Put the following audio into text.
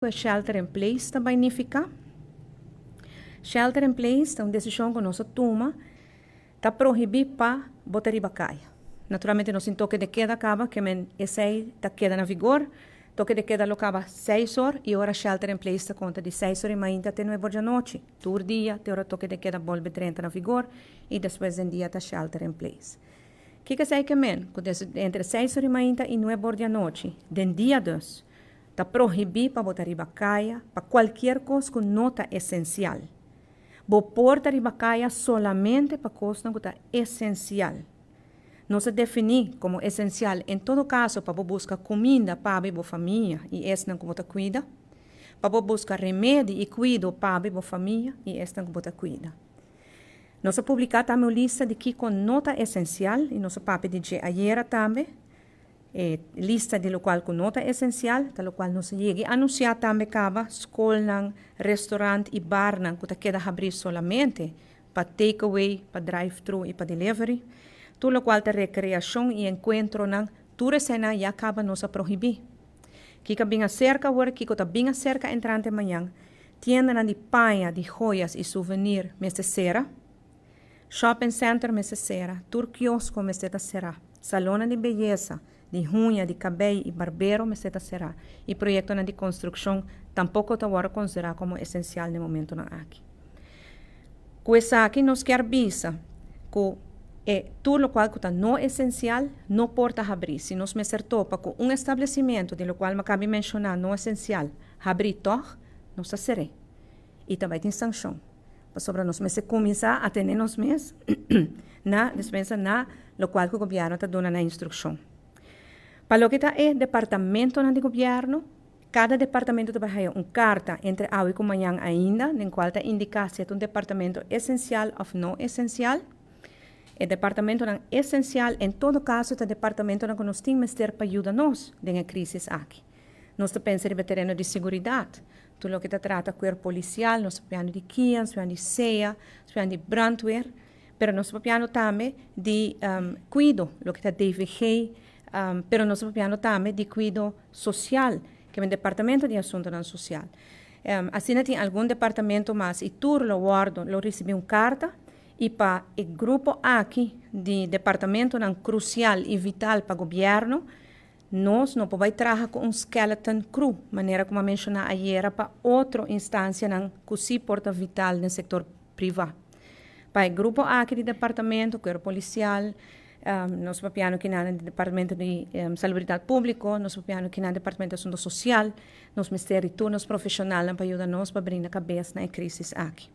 O shelter in place também significa. Shelter in place é uma decisão que nós tomamos para proibir para botar riba caia. Naturalmente, nós toque de queda acaba, que esse está queda na vigor, toque de queda acaba 6 horas e hora shelter in place está conta de 6 horas e meia até 9 horas da noite. Todo dia, até hora toque de queda volve 30 na vigor e depois em dia está shelter in place. O que sei que entre 6 horas e meia e 9 horas da noite, de dia 2, está proibido para botar riba caia para qualquer coisa que não está essencial. Vou porta riba caia solamente para coisas que está essencial. Não se definir como essencial, em todo caso, para buscar comida para a família e essa não como está cuida. Para buscar remédio e cuido para a família e essa não como está cuida. Nós publicamos também uma lista de que com nota essencial e nós papo de ayer também. Lista de lo qual com nota essencial, da qual nós chegue anunciar também cava escola, restaurante e bar que queda abrir solamente para takeaway, para drive-thru e para delivery. Tudo lo qual a recreação e encontro tudo cena já acaba nos proibir. Que bem cerca agora, que está bem cerca entrante amanhã, tienda de panha, de joias e souvenir, mesecera, shopping center mesecera, turquiosco mesecera, salona de beleza, de unha, de cabelo e barbeiro, será. E projeto de construção tampouco está agora considerado como essencial no momento aqui. Com essa aqui, nós quer visa que tudo o qual está não essencial não porta abrir. Se nós me acertou para um estabelecimento, de lo qual me acabei de mencionar, não essencial, abrir toch, nós será. E também tem sanção. Sobre nós me começar a ter nós mesmos na dispensa na lo qual o governo está dando na instrução. Para o que está departamento do governo, cada departamento trabalha uma carta entre hoje e amanhã ainda, em qual está indicado se é um departamento essencial ou não essencial. O departamento não essencial, em todo caso, é o departamento que nós temos que ter para ajudar-nos na crise aqui. Nós pensamos em terreno de segurança, tudo o que trata com o policial, nós pensamos de KIA, nós pensamos de CEA, nós pensamos de brandweer, mas nós pensamos também de cuidado, o que está DVG, pero nós pensamos também de cuidado social, que é o departamento de assunto social. Assim, tem algum departamento mais, e tudo lo guardo, lo recebi uma carta, e para o grupo aqui de departamento crucial e vital para o governo, nós não podemos trabalhar com um skeleton crew, maneira como mencionei ayer, para outra instância que se porta vital no setor privado. Para o grupo aqui de departamento, que é o policial, nós papiano que na departamento de salubridade pública, nós papiano que na departamento de assunto social, nós mistérios turnos profissionais para ajudar nós para abrir a cabeça na crise aqui.